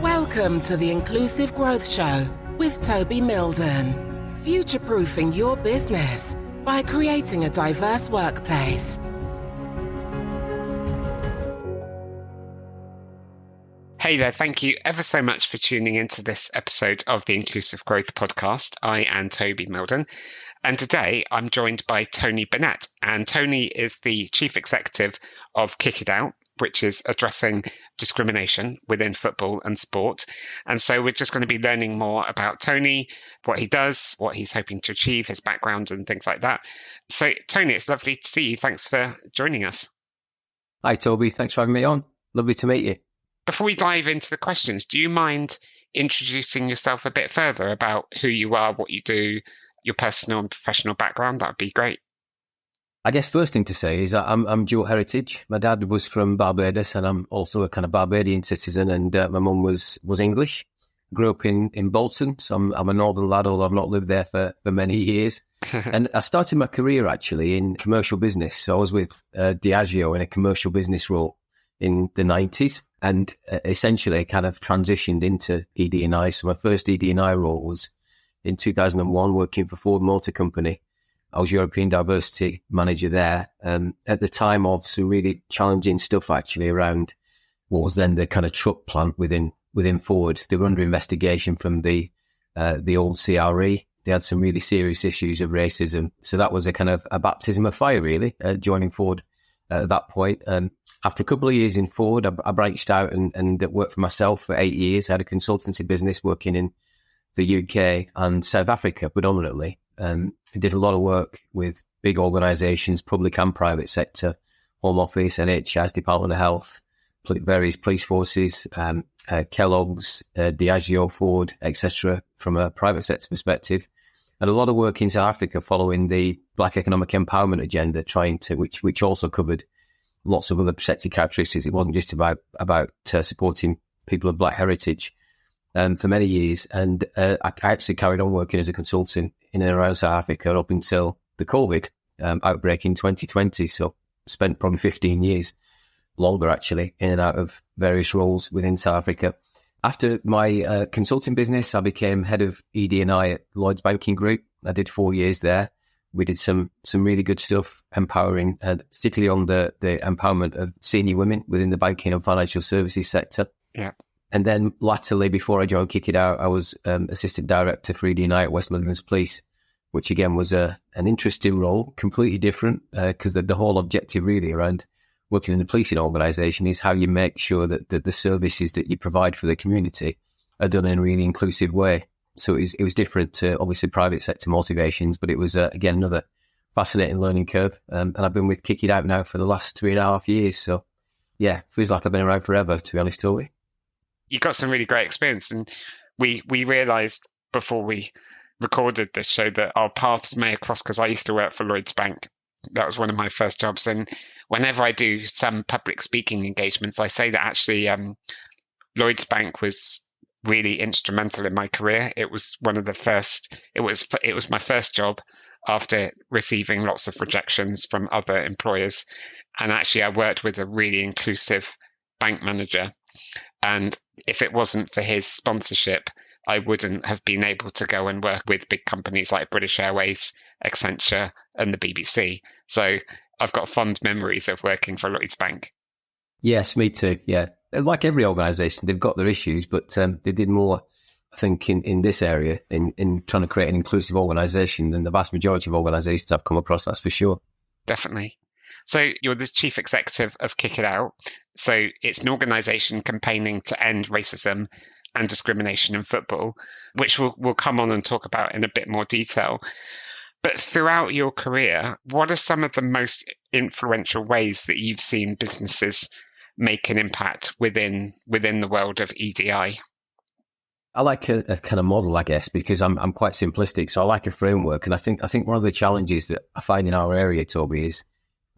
Welcome to the Inclusive Growth Show with Toby Milden. Future-proofing your business by creating a diverse workplace. Hey there, thank you ever so much for tuning into this episode of the Inclusive Growth Podcast. I am Toby Milden, and today I'm joined by Tony Burnett. And Tony is the Chief Executive of Kick It Out, which is addressing discrimination within football and sport. And so we're just going to be learning more about Tony, what he does, what he's hoping to achieve, his background and things like that. So Tony, it's lovely to see you. Thanks for joining us. Hi, Toby. Thanks for having me on. Lovely to meet you. Before we dive into the questions, do you mind introducing yourself a bit further about who you are, what you do, your personal and professional background? That'd be great. I guess first thing to say is that I'm dual heritage. My dad was from Barbados, and I'm also a kind of Barbadian citizen, and my mum was English. Grew up in Bolton, so I'm a northern lad, although I've not lived there for many years. And I started my career actually in commercial business. So I was with Diageo in a commercial business role in the 90s, and essentially kind of transitioned into ED&I. So my first ED&I role was in 2001, working for Ford Motor Company. I was European Diversity Manager there, at the time of some really challenging stuff actually around what was then the kind of truck plant within Ford. They were under investigation from the old CRE. They had some really serious issues of racism. So that was a kind of a baptism of fire really, joining Ford at that point. After a couple of years in Ford, I branched out and worked for myself for 8 years. I had a consultancy business working in the UK and South Africa predominantly. I did a lot of work with big organisations, public and private sector, Home Office, NHS, Department of Health, various police forces, Kellogg's, Diageo, Ford, etc. from a private sector perspective. And a lot of work in South Africa following the Black Economic Empowerment agenda, which also covered lots of other sector characteristics. It wasn't just about supporting people of Black heritage for many years. And I actually carried on working as a consultant in and around South Africa up until the COVID outbreak in 2020. So spent probably 15 years, longer actually, in and out of various roles within South Africa. After my consulting business, I became head of ED&I at Lloyds Banking Group. I did 4 years there. We did some really good stuff, empowering, particularly on the empowerment of senior women within the banking and financial services sector. Yeah. And then latterly, before I joined Kick It Out, I was assistant director for ED&I at West Midlands Police, which again was an interesting role, completely different, because the whole objective really around working in the policing organisation is how you make sure that the services that you provide for the community are done in a really inclusive way. So it was different to obviously private sector motivations, but it was again another fascinating learning curve. And I've been with Kick It Out now for the last 3.5 years. So yeah, feels like I've been around forever, to be honest, Toby. You got some really great experience, and we realised before we recorded this show that our paths may cross because I used to work for Lloyds Bank. That was one of my first jobs, and whenever I do some public speaking engagements, I say that actually Lloyds Bank was really instrumental in my career. It was one of the first. It was my first job after receiving lots of rejections from other employers, and actually I worked with a really inclusive bank manager. And if it wasn't for his sponsorship, I wouldn't have been able to go and work with big companies like British Airways, Accenture, and the BBC. So I've got fond memories of working for Lloyds Bank. Yes, me too. Yeah. Like every organisation, they've got their issues, but they did more, I think, in this area, in trying to create an inclusive organisation than the vast majority of organisations I've come across, that's for sure. Definitely. So you're the chief executive of Kick It Out. So it's an organisation campaigning to end racism and discrimination in football, which we'll come on and talk about in a bit more detail. But throughout your career, what are some of the most influential ways that you've seen businesses make an impact within the world of EDI? I like a kind of model, I guess, because I'm quite simplistic. So I like a framework. And I think one of the challenges that I find in our area, Toby, is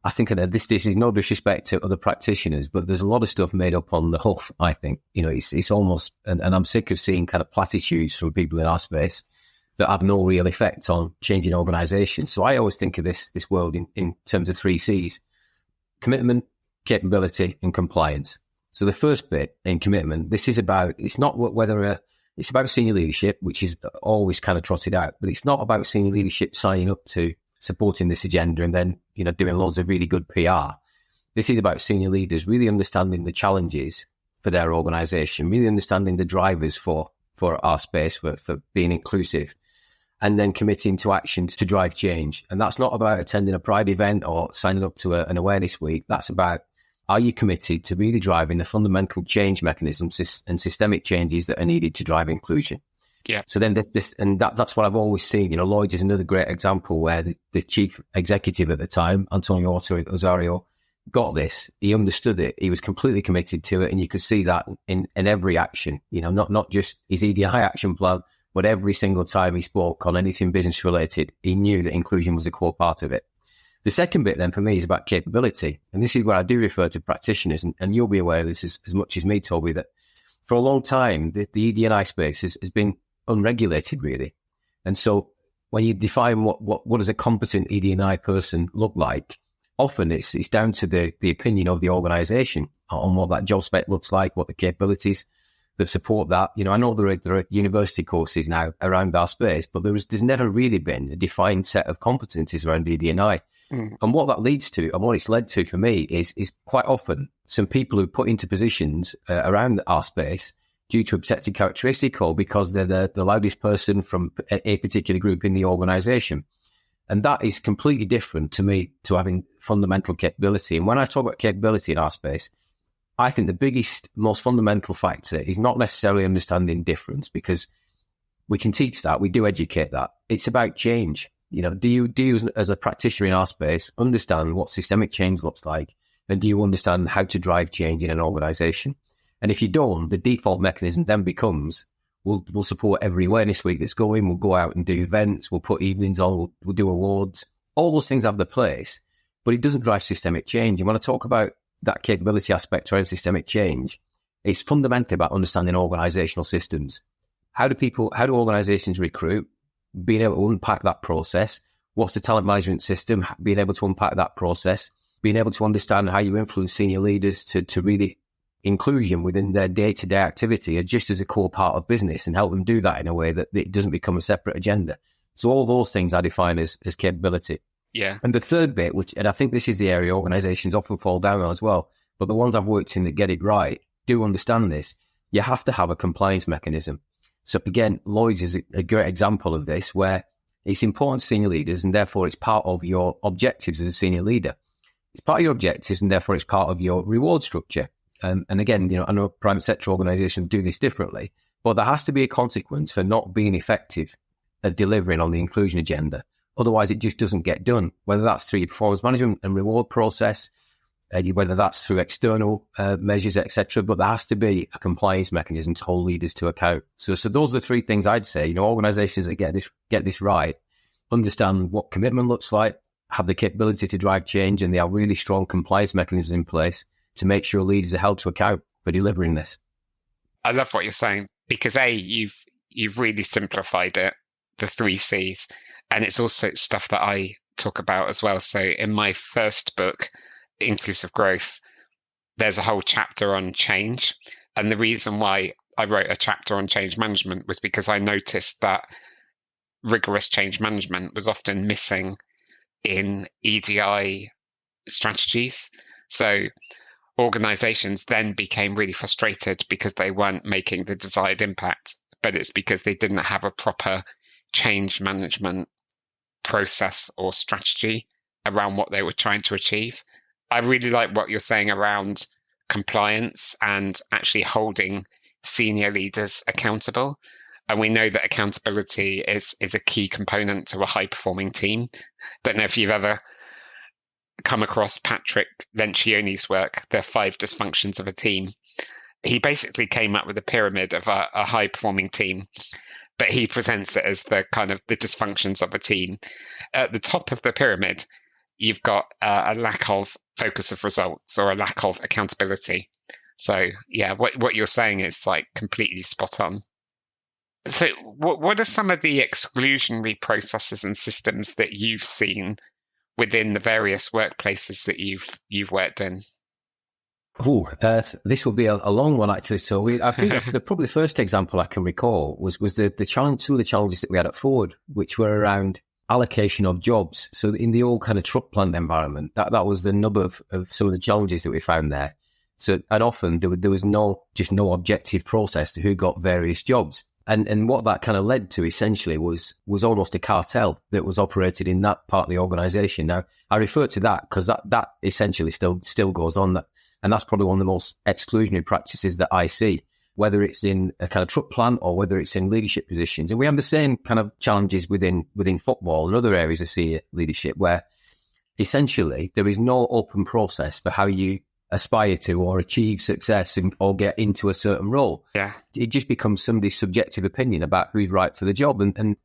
I think this is no disrespect to other practitioners, but there's a lot of stuff made up on the hoof, I think. It's almost, and I'm sick of seeing kind of platitudes from people in our space that have no real effect on changing organisations. So I always think of this world in terms of 3 C's: commitment, capability, and compliance. So the first bit in commitment, it's about senior leadership, which is always kind of trotted out, but it's not about senior leadership signing up to supporting this agenda and then, doing loads of really good PR. This is about senior leaders really understanding the challenges for their organization, really understanding the drivers for our space, for being inclusive, and then committing to actions to drive change. And that's not about attending a Pride event or signing up to an awareness week. That's about, are you committed to really driving the fundamental change mechanisms and systemic changes that are needed to drive inclusion? Yeah. So then that's what I've always seen. Lloyds is another great example where the chief executive at the time, Antonio Osorio, got this. He understood it. He was completely committed to it, and you could see that in every action. Not just his EDI action plan, but every single time he spoke on anything business related, he knew that inclusion was a core part of it. The second bit then for me is about capability. And this is where I do refer to practitioners, and you'll be aware of this as much as me, Toby, that for a long time, the ED&I space has been unregulated, really. And so when you define what does a competent ED&I person look like, often it's down to the opinion of the organization on what that job spec looks like, what the capabilities that support that. I know there are university courses now around our space, but there's never really been a defined set of competencies around ED&I. And what that leads to, and what it's led to for me, is quite often some people who put into positions around our space due to a protected characteristic or because they're the loudest person from a particular group in the organisation. And that is completely different to me to having fundamental capability. And when I talk about capability in our space, I think the biggest, most fundamental factor is not necessarily understanding difference, because we can teach that, we do educate that. It's about change. Do you as a practitioner in our space understand what systemic change looks like? And do you understand how to drive change in an organisation? And if you don't, the default mechanism then becomes, we'll support every awareness week that's going, we'll go out and do events, we'll put evenings on, we'll do awards. All those things have their place, but it doesn't drive systemic change. And when I talk about that capability aspect around systemic change, it's fundamentally about understanding organisational systems. How do organisations recruit? Being able to unpack that process. What's the talent management system? Being able to unpack that process. Being able to understand how you influence senior leaders to really inclusion within their day-to-day activity as just as a core part of business, and help them do that in a way that it doesn't become a separate agenda. So all those things I define as capability. Yeah. And the third bit, and I think this is the area organisations often fall down on as well, but the ones I've worked in that get it right do understand this. You have to have a compliance mechanism. So again, Lloyds is a great example of this, where it's important to senior leaders, and therefore it's part of your objectives as a senior leader. It's part of your objectives, and therefore it's part of your reward structure. And again, I know private sector organisations do this differently, but there has to be a consequence for not being effective at delivering on the inclusion agenda. Otherwise, it just doesn't get done, whether that's through your performance management and reward process, whether that's through external measures, etc. But there has to be a compliance mechanism to hold leaders to account. So those are the three things I'd say. Organisations that get this right understand what commitment looks like, have the capability to drive change, and they have really strong compliance mechanisms in place to make sure leaders are held to account for delivering this. I love what you're saying, because you've really simplified it, the 3 C's, and it's also stuff that I talk about as well. So in my first book, Inclusive Growth, there's a whole chapter on change, and the reason why I wrote a chapter on change management was because I noticed that rigorous change management was often missing in EDI strategies. So organizations then became really frustrated because they weren't making the desired impact, but it's because they didn't have a proper change management process or strategy around what they were trying to achieve. I really like what you're saying around compliance and actually holding senior leaders accountable. And we know that accountability is a key component to a high-performing team. Don't know if you've ever come across Patrick Lencioni's work, The 5 Dysfunctions of a Team. He basically came up with a pyramid of a high-performing team, but he presents it as the kind of the dysfunctions of a team. At the top of the pyramid, you've got a lack of focus of results or a lack of accountability. So yeah, what you're saying is like completely spot on. So what are some of the exclusionary processes and systems that you've seen within the various workplaces that you've worked in? This will be a long one, actually. So I think probably the first example I can recall was the challenge, some of the challenges that we had at Ford, which were around allocation of jobs. So in the old kind of truck plant environment, that was the nub of some of the challenges that we found there. So, and often there was no objective process to who got various jobs. And what that kind of led to essentially was almost a cartel that was operated in that part of the organisation. Now, I refer to that because that essentially still goes on. And that's probably one of the most exclusionary practices that I see, whether it's in a kind of truck plant or whether it's in leadership positions. And we have the same kind of challenges within football and other areas of senior leadership, where essentially there is no open process for how you aspire to or achieve success or get into a certain role. Yeah. It just becomes somebody's subjective opinion about who's right for the job. And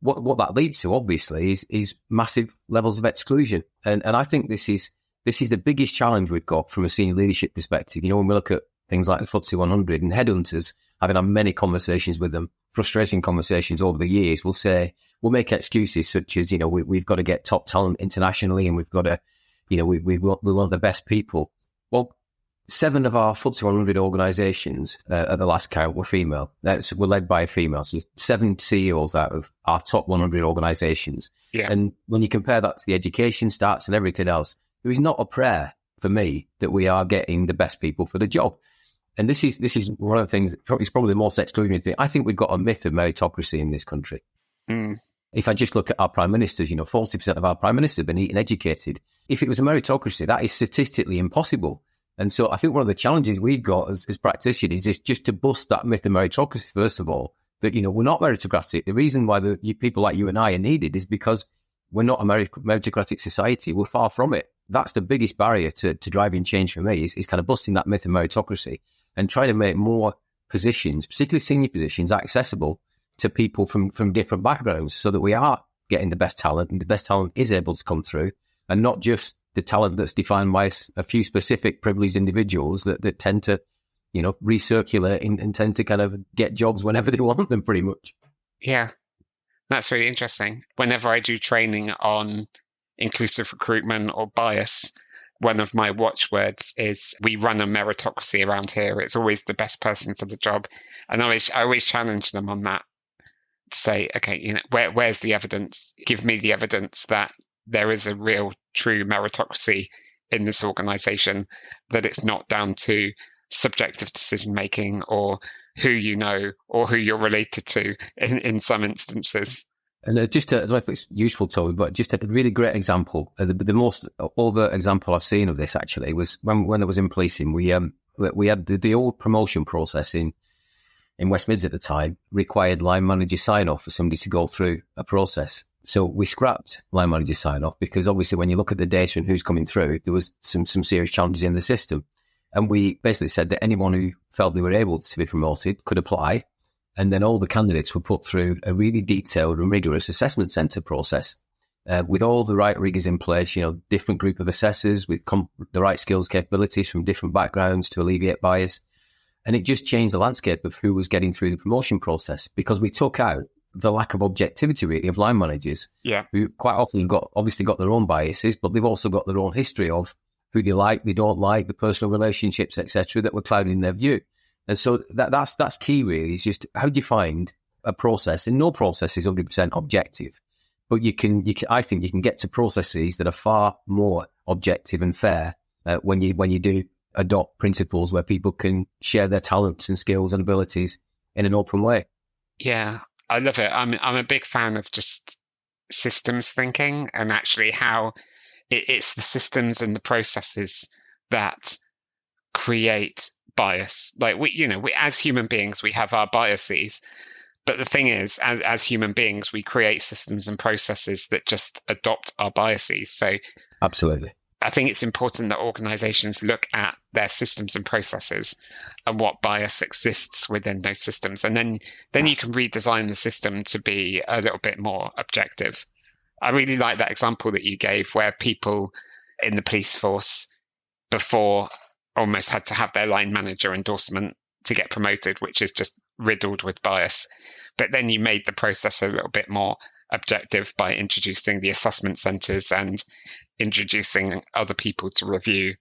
what that leads to, obviously, is massive levels of exclusion. And I think this is the biggest challenge we've got from a senior leadership perspective. You know, when we look at things like the FTSE 100 and headhunters, having had many conversations with them, frustrating conversations over the years, we'll make excuses such as, you know, we've got to get top talent internationally and we've got to, you know, we want the best people. Well, 7 of our FTSE 100 organisations at the last count were female. Were led by a female. So 7 CEOs out of our top 100 organisations. Yeah. And when you compare that to the education stats and everything else, there is not a prayer for me that we are getting the best people for the job. And this is one of the things that is probably the most exclusionary thing. I think we've got a myth of meritocracy in this country. Mm. If I just look at our prime ministers, you know, 40% of our prime ministers have been eating educated. If it was a meritocracy, that is statistically impossible. And so I think one of the challenges we've got as practitioners is just to bust that myth of meritocracy, first of all, that, you know, we're not meritocratic. The reason why people like you and I are needed is because we're not a meritocratic society. We're far from it. That's the biggest barrier to driving change for me is kind of busting that myth of meritocracy and trying to make more positions, particularly senior positions, accessible to people from different backgrounds so that we are getting the best talent and the best talent is able to come through and not just the talent that's defined by a few specific privileged individuals that tend to, you know, recirculate and tend to kind of get jobs whenever they want them pretty much. Yeah, that's really interesting. Whenever I do training on inclusive recruitment or bias, one of my watchwords is we run a meritocracy around here. It's always the best person for the job. And I always challenge them on that to say, okay, you know, where's the evidence? Give me the evidence that there is a real true meritocracy in this organization, that it's not down to subjective decision making or who you know or who you're related to in some instances. And I don't know if it's useful, Tony, but just a really great example. The most overt example I've seen of this actually was when I was in policing. We had the old promotion process in West Mids at the time required line manager sign off for somebody to go through a process. So we scrapped line manager sign off because obviously when you look at the data and who's coming through, there was some serious challenges in the system. And we basically said that anyone who felt they were able to be promoted could apply. And then all the candidates were put through a really detailed and rigorous assessment centre process with all the right rigours in place, you know, different group of assessors with the right skills, capabilities from different backgrounds to alleviate bias. And it just changed the landscape of who was getting through the promotion process because we took out the lack of objectivity really of line managers, who quite often obviously got their own biases, but they've also got their own history of who they like, they don't like, the personal relationships, etc., that were clouding their view. And so that's key really, is just how do you find a process? And no process is 100% objective, but I think you can get to processes that are far more objective and fair when you do adopt principles where people can share their talents and skills and abilities in an open way. Yeah, I love it. I'm a big fan of just systems thinking and actually how it's the systems and the processes that create bias. Like we as human beings, we have our biases, but the thing is, as human beings, we create systems and processes that just adopt our biases. So absolutely, I think it's important that organizations look at their systems and processes and what bias exists within those systems, and then you can redesign the system to be a little bit more objective. I really like that example that you gave where people in the police force before almost had to have their line manager endorsement to get promoted, which is just riddled with bias. But then you made the process a little bit more objective by introducing the assessment centres and introducing other people to review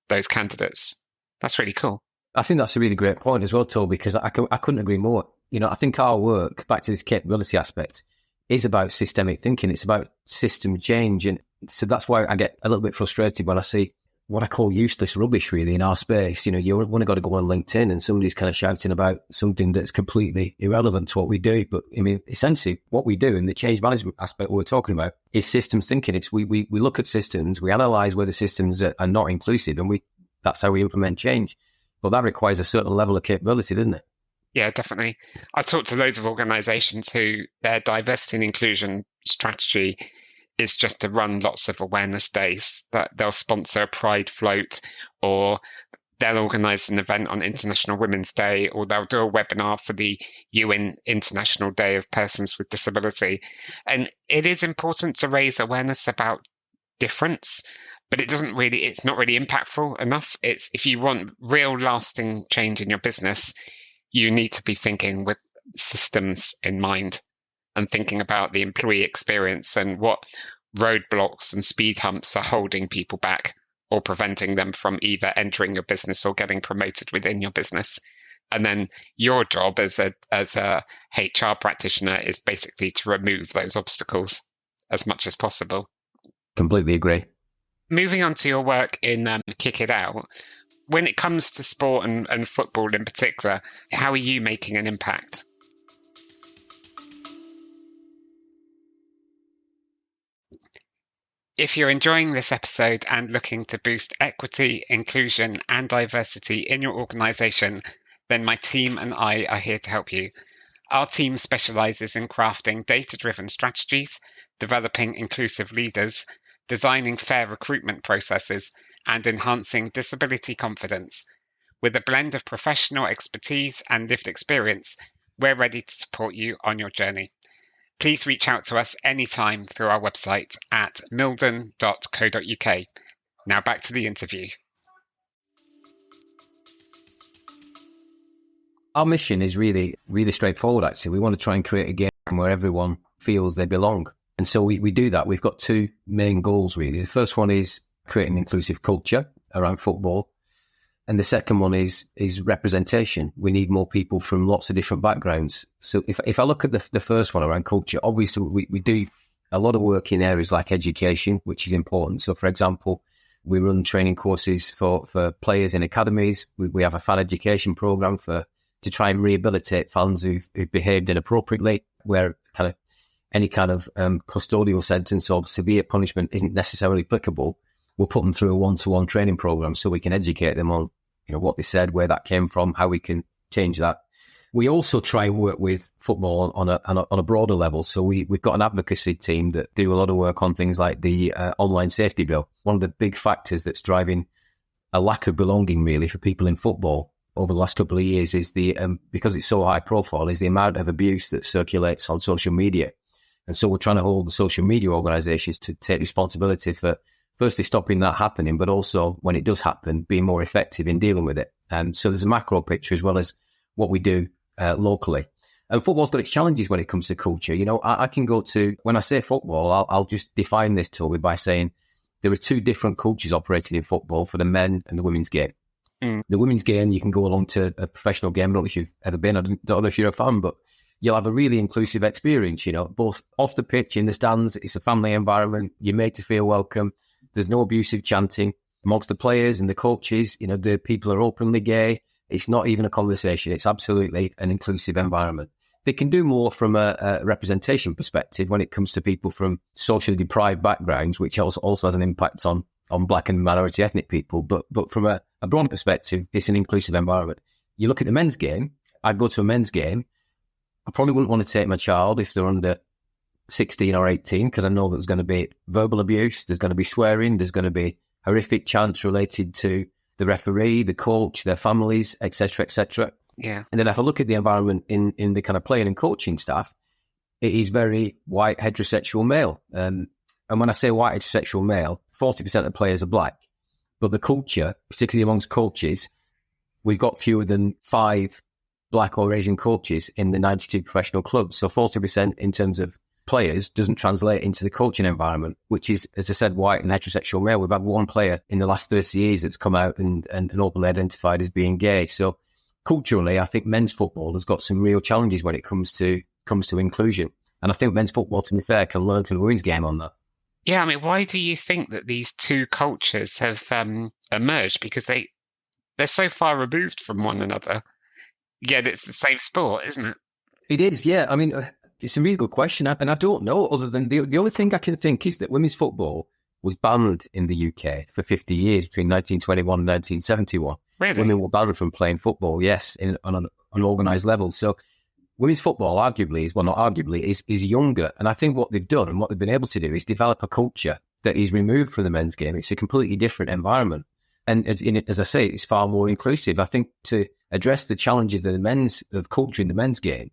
those candidates. That's really cool. I think that's a really great point as well, Toby, because I couldn't agree more. I think our work, back to this capability aspect, is about systemic thinking. It's about system change. And so that's why I get a little bit frustrated when I see what I call useless rubbish, really, in our space. You've only got to go on LinkedIn and somebody's kind of shouting about something that's completely irrelevant to what we do. But essentially what we do in the change management aspect we're talking about is systems thinking. It's we look at systems, we analyze whether systems are not inclusive, and that's how we implement change. But that requires a certain level of capability, doesn't it? Yeah, definitely. I've talked to loads of organizations who their diversity and inclusion strategy is just to run lots of awareness days, that they'll sponsor a pride float, or they'll organize an event on International Women's Day, or they'll do a webinar for the UN International Day of Persons with Disability. And it is important to raise awareness about difference, but it's not really impactful enough. If you want real lasting change in your business, you need to be thinking with systems in mind and thinking about the employee experience and what roadblocks and speed humps are holding people back or preventing them from either entering your business or getting promoted within your business. And then your job as a HR practitioner is basically to remove those obstacles as much as possible. Completely agree. Moving on to your work in Kick It Out, when it comes to sport and football in particular, how are you making an impact? If you're enjoying this episode and looking to boost equity, inclusion, and diversity in your organization, then my team and I are here to help you. Our team specializes in crafting data-driven strategies, developing inclusive leaders, designing fair recruitment processes, and enhancing disability confidence. With a blend of professional expertise and lived experience, we're ready to support you on your journey. Please reach out to us anytime through our website at milden.co.uk. Now back to the interview. Our mission is really, really straightforward, actually. We want to try and create a game where everyone feels they belong. And so we do that. We've got two main goals, really. The first one is creating an inclusive culture around football. And the second one is representation. We need more people from lots of different backgrounds. So if I look at the first one around culture, obviously we do a lot of work in areas like education, which is important. So, for example, we run training courses for players in academies. We have a fan education program to try and rehabilitate fans who've behaved inappropriately, where any kind of custodial sentence or severe punishment isn't necessarily applicable. We'll put them through a one-to-one training program so we can educate them on what they said, where that came from, how we can change that. We also try and work with football on a broader level. So we've got an advocacy team that do a lot of work on things like the online safety bill. One of the big factors that's driving a lack of belonging, really, for people in football over the last couple of years is because it's so high profile, is the amount of abuse that circulates on social media. And so we're trying to hold the social media organisations to take responsibility for firstly stopping that happening, but also when it does happen, being more effective in dealing with it. And so there's a macro picture as well as what we do locally. And football's got its challenges when it comes to culture. I can go to, when I say football, I'll just define this, Toby, by saying there are two different cultures operating in football for the men and the women's game. The women's game, you can go along to a professional game. I don't know if you've ever been. I don't know if you're a fan, but you'll have a really inclusive experience, both off the pitch, in the stands. It's a family environment. You're made to feel welcome. There's no abusive chanting amongst the players and the coaches. The people are openly gay. It's not even a conversation. It's absolutely an inclusive environment. They can do more from a representation perspective when it comes to people from socially deprived backgrounds, which also has an impact on black and minority ethnic people. But from a broader perspective, it's an inclusive environment. You look at the men's game. I'd go to a men's game. I probably wouldn't want to take my child if they're under 16 or 18, because I know there's going to be verbal abuse, there's going to be swearing, there's going to be horrific chants related to the referee, the coach, their families, etc., etc. Yeah. And then if I look at the environment in the kind of playing and coaching staff, it is very white heterosexual male. And when I say white heterosexual male, 40% of the players are black. But the culture, particularly amongst coaches, we've got fewer than 5 black or Asian coaches in the 92 professional clubs. So 40% in terms of players doesn't translate into the coaching environment, which is, as I said, white and heterosexual male. We've had one player in the last 30 years that's come out and openly identified as being gay. So culturally, I think men's football has got some real challenges when it comes to inclusion. And I think men's football, to be fair, can learn from the women's game on that. Yeah, I mean, why do you think that these two cultures have emerged? Because they're so far removed from one another. Yet it's the same sport, isn't it? It is, yeah. I mean, it's a really good question, and I don't know. Other than the only thing I can think is that women's football was banned in the UK for 50 years between 1921 and 1971. Really? Women were banned from playing football, yes, on an organised level. So women's football, is younger. And I think what they've done and what they've been able to do is develop a culture that is removed from the men's game. It's a completely different environment. And as I say, it's far more inclusive. I think to address the challenges of culture in the men's game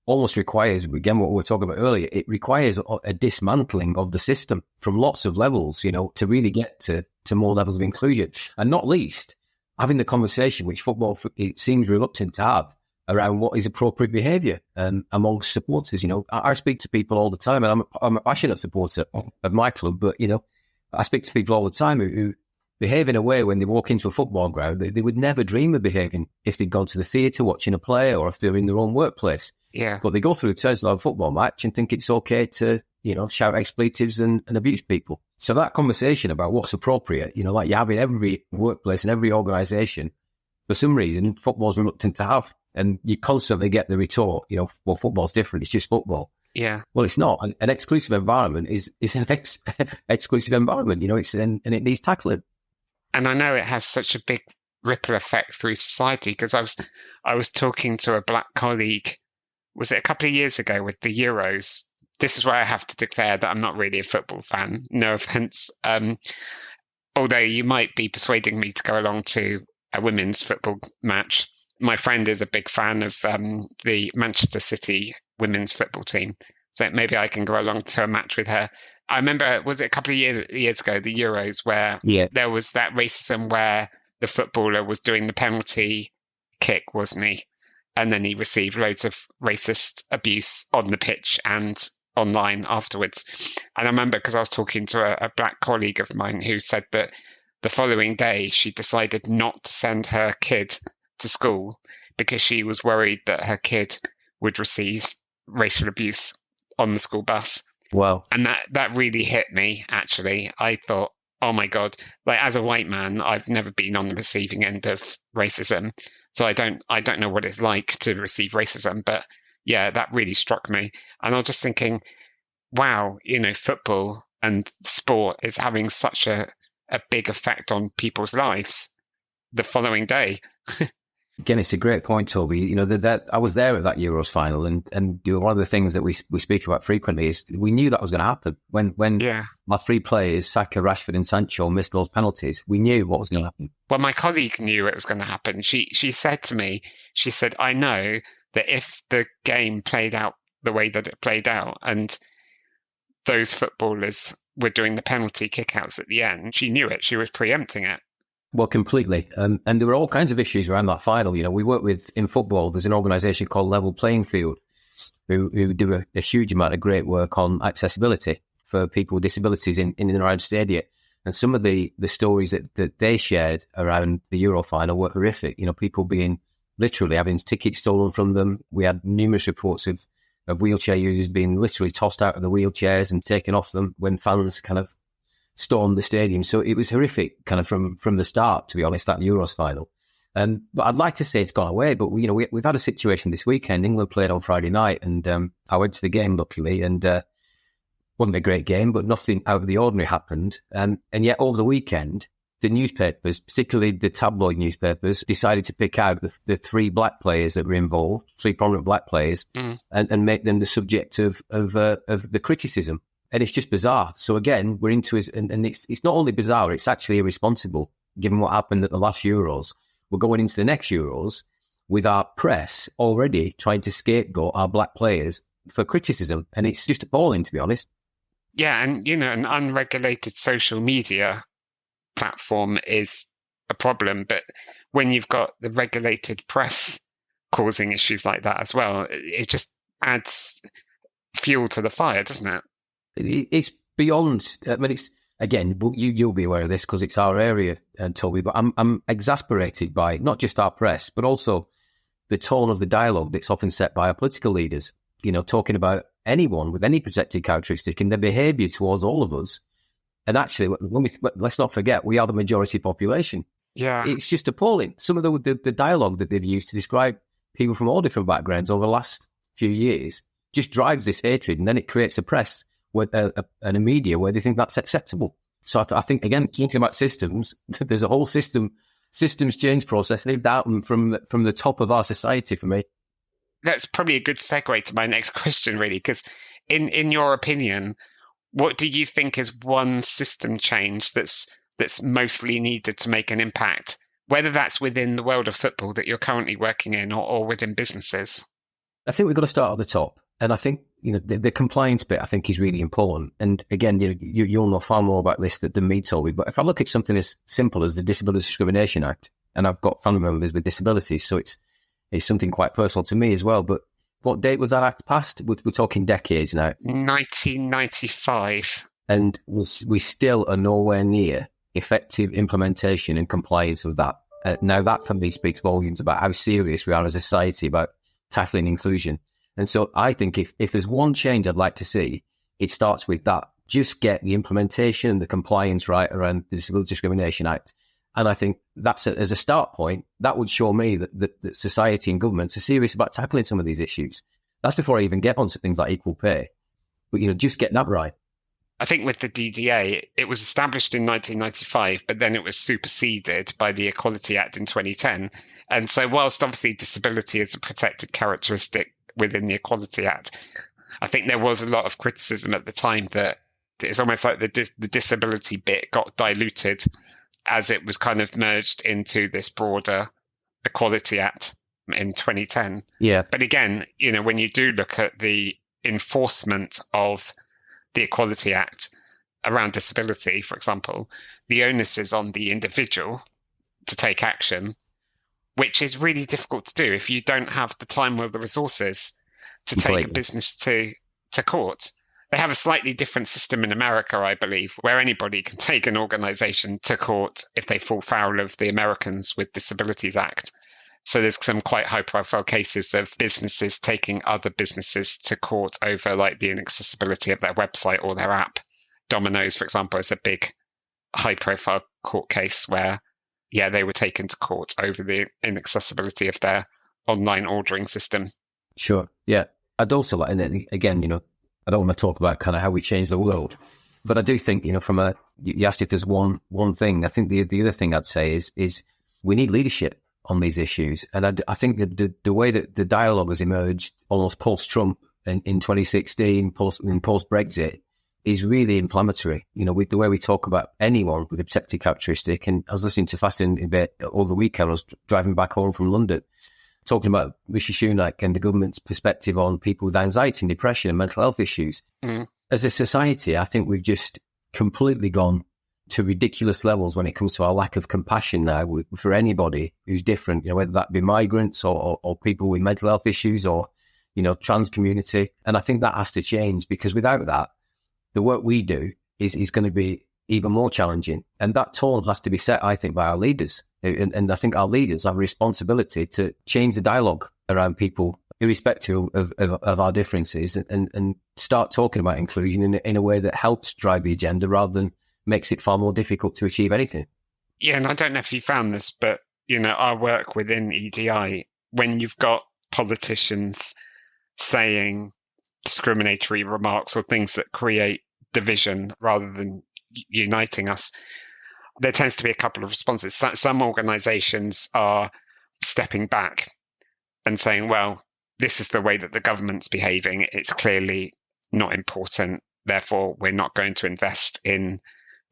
almost requires, again, what we were talking about earlier, it requires a dismantling of the system from lots of levels, to really get to more levels of inclusion. And not least, having the conversation, which football it seems reluctant to have, around what is appropriate behaviour amongst supporters. I speak to people all the time, and I'm a passionate supporter of my club, but, I speak to people all the time who behave in a way when they walk into a football ground they would never dream of behaving if they'd gone to the theatre watching a play or if they're in their own workplace. Yeah. But they go through the turns of a football match and think it's okay to, shout expletives and abuse people. So that conversation about what's appropriate, like you have in every workplace and every organisation, for some reason, football's reluctant to have. And you constantly get the retort, well, football's different. It's just football. Yeah. Well, it's not. An exclusive environment is an exclusive environment, and it needs tackling. And I know it has such a big ripple effect through society, because I was talking to a black colleague, was it a couple of years ago with the Euros? This is where I have to declare that I'm not really a football fan. No offense. Although you might be persuading me to go along to a women's football match. My friend is a big fan of the Manchester City women's football team. So maybe I can go along to a match with her. I remember, was it a couple of years ago, the Euros, where there was that racism where the footballer was doing the penalty kick, wasn't he? And then he received loads of racist abuse on the pitch and online afterwards. And I remember, because I was talking to a black colleague of mine who said that the following day she decided not to send her kid to school because she was worried that her kid would receive racial abuse on the school bus. Wow. And that really hit me, actually. I thought, oh my God, like, as a white man, I've never been on the receiving end of racism. So I don't know what it's like to receive racism, but yeah, that really struck me. And I was just thinking, wow, football and sport is having such a big effect on people's lives the following day. Again, it's a great point, Toby. That I was there at that Euros final, and one of the things that we speak about frequently is we knew that was going to happen. When my three players, Saka, Rashford and Sancho, missed those penalties, we knew what was going to happen. Well, my colleague knew it was going to happen. She said to me, I know that if the game played out the way that it played out, and those footballers were doing the penalty kickouts at the end, she knew it. She was preempting it. Well, completely. And there were all kinds of issues around that final. We work with, in football, there's an organisation called Level Playing Field who do a huge amount of great work on accessibility for people with disabilities in and around stadia. And some of the stories that they shared around the Euro final were horrific. People being literally having tickets stolen from them. We had numerous reports of wheelchair users being literally tossed out of the wheelchairs and taken off them when fans kind of stormed the stadium. So it was horrific kind of from the start, to be honest, that Euros final. But I'd like to say it's gone away, but we've had a situation this weekend. England played on Friday night, and I went to the game, luckily, and wasn't a great game, but nothing out of the ordinary happened. And yet over the weekend, the newspapers, particularly the tabloid newspapers, decided to pick out the three black players that were involved, three prominent black players, and make them the subject of the criticism. And it's just bizarre. So again, we're into it, and it's not only bizarre, it's actually irresponsible, given what happened at the last Euros. We're going into the next Euros with our press already trying to scapegoat our black players for criticism. And it's just appalling, to be honest. Yeah, and, an unregulated social media platform is a problem. But when you've got the regulated press causing issues like that as well, it just adds fuel to the fire, doesn't it? It's beyond. I mean, it's again. You'll be aware of this because it's our area, Toby. But I'm exasperated by not just our press, but also the tone of the dialogue that's often set by our political leaders. Talking about anyone with any protected characteristic and their behaviour towards all of us. And actually, let's not forget, we are the majority population. Yeah, it's just appalling. Some of the dialogue that they've used to describe people from all different backgrounds over the last few years just drives this hatred, and then it creates a press and a media where they think that's acceptable. So I think, again, talking about systems, there's a whole systems change process lived out from the top of our society for me. That's probably a good segue to my next question, really, because in your opinion, what do you think is one system change that's mostly needed to make an impact, whether that's within the world of football that you're currently working in or within businesses? I think we've got to start at the top. And I think, the compliance bit, I think, is really important. And again, you'll know far more about this than me, Toby. But if I look at something as simple as the Disability Discrimination Act, and I've got family members with disabilities, so it's something quite personal to me as well. But what date was that act passed? We're talking decades now. 1995. And we still are nowhere near effective implementation and compliance of that. Now, that for me speaks volumes about how serious we are as a society about tackling inclusion. And so I think if there's one change I'd like to see, it starts with that. Just get the implementation and the compliance right around the Disability Discrimination Act. And I think that's as a start point, that would show me that society and governments are serious about tackling some of these issues. That's before I even get onto things like equal pay. But, just get that right. I think with the DDA, it was established in 1995, but then it was superseded by the Equality Act in 2010. And so whilst obviously disability is a protected characteristic within the Equality Act, I think there was a lot of criticism at the time that it's almost like the disability bit got diluted as it was kind of merged into this broader Equality Act in 2010. Yeah. But again, when you do look at the enforcement of the Equality Act around disability, for example, the onus is on the individual to take action, which is really difficult to do if you don't have the time or the resources to take a business to court. They have a slightly different system in America, I believe, where anybody can take an organization to court if they fall foul of the Americans with Disabilities Act. So there's some quite high-profile cases of businesses taking other businesses to court over like the inaccessibility of their website or their app. Domino's, for example, is a big high-profile court case where, they were taken to court over the inaccessibility of their online ordering system. Sure. Yeah. I'd also like, and then again, I don't want to talk about kind of how we change the world, but I do think, you asked if there's one thing. I think the other thing I'd say is we need leadership on these issues. And I think that the way that the dialogue has emerged almost post-Trump in 2016, post-Brexit, is really inflammatory. With the way we talk about anyone with a protected characteristic. And I was listening to Fast in Bit over the weekend. I was driving back home from London, talking about Rishi Sunak and the government's perspective on people with anxiety and depression and mental health issues. Mm. As a society, I think we've just completely gone to ridiculous levels when it comes to our lack of compassion now for anybody who's different, whether that be migrants or people with mental health issues or, trans community. And I think that has to change, because without that, the work we do is going to be even more challenging. And that tone has to be set, I think, by our leaders. And I think our leaders have a responsibility to change the dialogue around people, irrespective of our differences, and start talking about inclusion in a way that helps drive the agenda rather than makes it far more difficult to achieve anything. Yeah, and I don't know if you found this, but, our work within EDI, when you've got politicians saying discriminatory remarks or things that create division rather than uniting us, there tends to be a couple of responses. Some organizations are stepping back and saying, well, this is the way that the government's behaving. It's clearly not important. Therefore, we're not going to invest in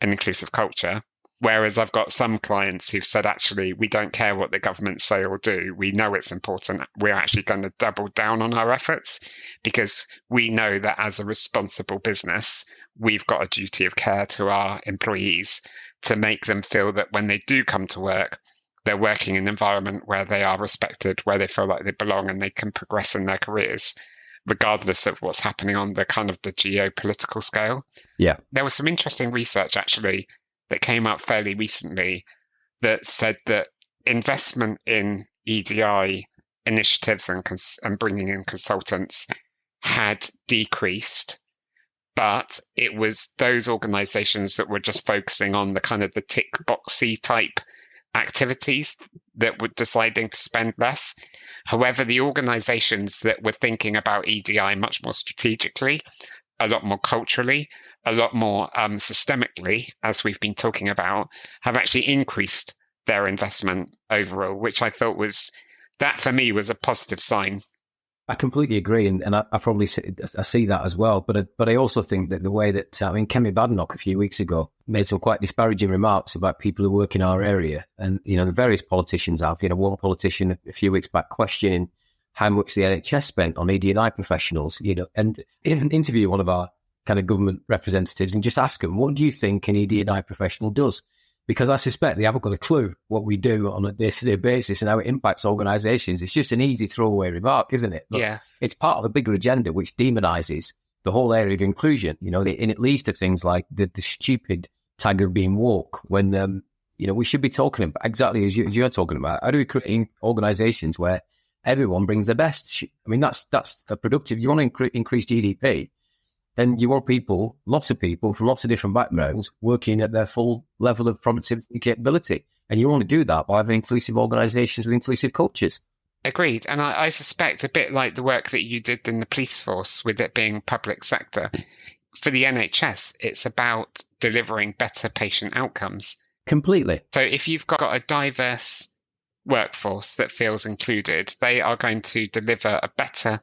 an inclusive culture. Whereas I've got some clients who've said, actually, we don't care what the government say or do. We know it's important. We're actually going to double down on our efforts because we know that as a responsible business, we've got a duty of care to our employees to make them feel that when they do come to work, they're working in an environment where they are respected, where they feel like they belong and they can progress in their careers, regardless of what's happening on the kind of the geopolitical scale. Yeah. There was some interesting research actually that came up fairly recently that said that investment in EDI initiatives and bringing in consultants had decreased, but it was those organizations that were just focusing on the kind of the tick boxy type activities that were deciding to spend less. However, the organizations that were thinking about EDI much more strategically, a lot more culturally, a lot more systemically, as we've been talking about, have actually increased their investment overall, which I thought that for me was a positive sign. I completely agree, and I probably see that as well. But I also think that the way that Kemi Badenoch a few weeks ago made some quite disparaging remarks about people who work in our area, and the various politicians have. One politician a few weeks back questioning how much the NHS spent on ED&I professionals. And in an interview, one of our kind of government representatives, and just ask them, what do you think an ED&I professional does? Because I suspect they haven't got a clue what we do on a day-to-day basis and how it impacts organisations. It's just an easy throwaway remark, isn't it? But yeah. It's part of a bigger agenda which demonises the whole area of inclusion. And it leads to things like the stupid tag of being woke when, we should be talking about exactly as you're talking about. How do we create organisations where everyone brings their best? I mean, that's a productive. You want to increase GDP. Then you want people, lots of people from lots of different backgrounds working at their full level of productivity and capability. And you want to do that by having inclusive organisations with inclusive cultures. Agreed. And I suspect a bit like the work that you did in the police force, with it being public sector, for the NHS, it's about delivering better patient outcomes. Completely. So if you've got a diverse workforce that feels included, they are going to deliver a better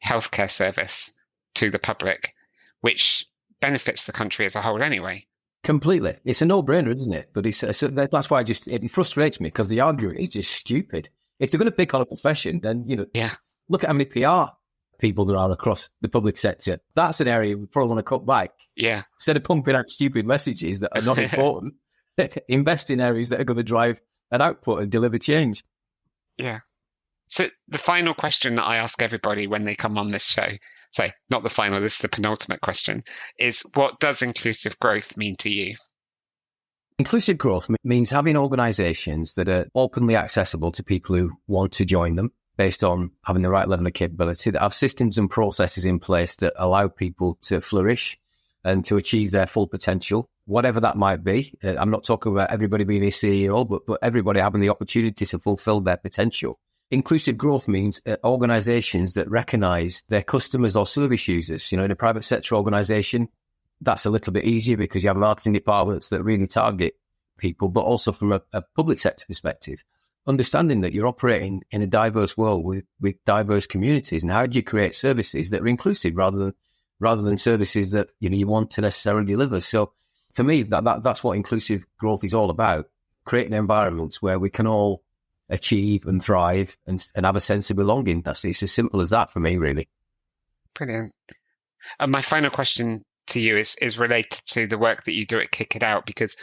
healthcare service to the public, which benefits the country as a whole anyway. Completely. It's a no-brainer, isn't it? But that's why it frustrates me, because the argument is just stupid. If they're going to pick on a profession, then, look at how many PR people there are across the public sector. That's an area we probably want to cut back. Yeah. Instead of pumping out stupid messages that are not important, invest in areas that are going to drive an output and deliver change. Yeah. So the final question that I ask everybody when they come on this show, so not the final, this is the penultimate question, is what does inclusive growth mean to you? Inclusive growth means having organisations that are openly accessible to people who want to join them based on having the right level of capability, that have systems and processes in place that allow people to flourish and to achieve their full potential, whatever that might be. I'm not talking about everybody being a CEO, but everybody having the opportunity to fulfil their potential. Inclusive growth means organisations that recognise their customers or service users. In a private sector organisation, that's a little bit easier because you have marketing departments that really target people, but also from a public sector perspective, understanding that you're operating in a diverse world with diverse communities, and how do you create services that are inclusive rather than services that you want to necessarily deliver. So for me, that's what inclusive growth is all about, creating environments where we can all achieve and thrive and have a sense of belonging. It's as simple as that for me, really. Brilliant. And my final question to you is related to the work that you do at Kick It Out, because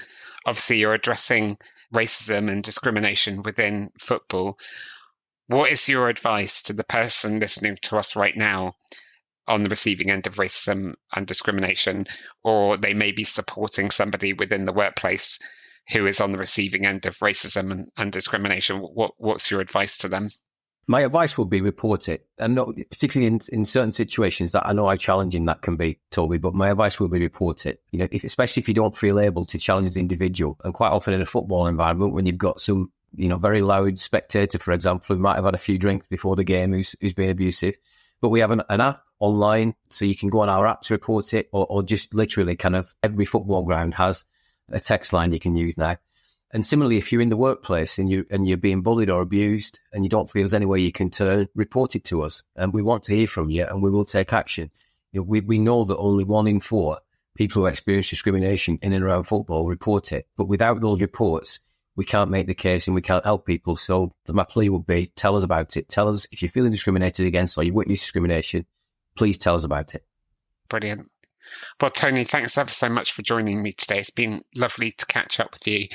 obviously you're addressing racism and discrimination within football. What is your advice to the person listening to us right now on the receiving end of racism and discrimination, or they may be supporting somebody within the workplace who is on the receiving end of racism and discrimination? What's your advice to them? My advice would be report it, and not particularly in certain situations that I know how challenging that can be, Toby, but my advice would be report it. Especially if you don't feel able to challenge the individual, and quite often in a football environment when you've got some, very loud spectator, for example, who might have had a few drinks before the game, who's being abusive. But we have an app online, so you can go on our app to report it, or just literally kind of every football ground has a text line you can use now. And similarly, if you're in the workplace and you're being bullied or abused and you don't feel there's any way you can turn, report it to us. And we want to hear from you, and we will take action. We know that only 1 in 4 people who experience discrimination in and around football report it. But without those reports, we can't make the case and we can't help people. So my plea would be, tell us about it. Tell us if you're feeling discriminated against or you witness discrimination, please tell us about it. Brilliant. Well, Tony, thanks ever so much for joining me today. It's been lovely to catch up with you.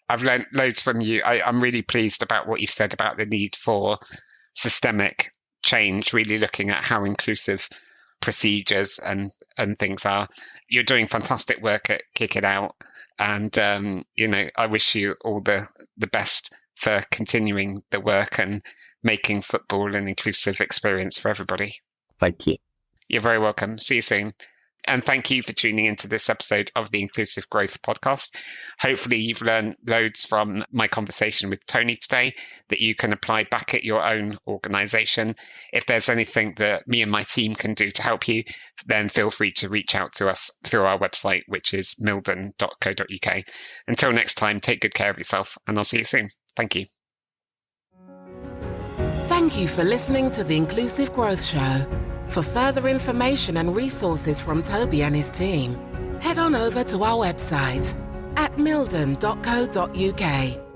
I've learned loads from you. I'm really pleased about what you've said about the need for systemic change, really looking at how inclusive procedures and things are. You're doing fantastic work at Kick It Out. And, I wish you all the best for continuing the work and making football an inclusive experience for everybody. Thank you. You're very welcome. See you soon. And thank you for tuning into this episode of the Inclusive Growth Podcast. Hopefully you've learned loads from my conversation with Tony today that you can apply back at your own organisation. If there's anything that me and my team can do to help you, then feel free to reach out to us through our website, which is milden.co.uk. Until next time, take good care of yourself, and I'll see you soon. Thank you. Thank you for listening to the Inclusive Growth Show. For further information and resources from Toby and his team, head on over to our website at milden.co.uk.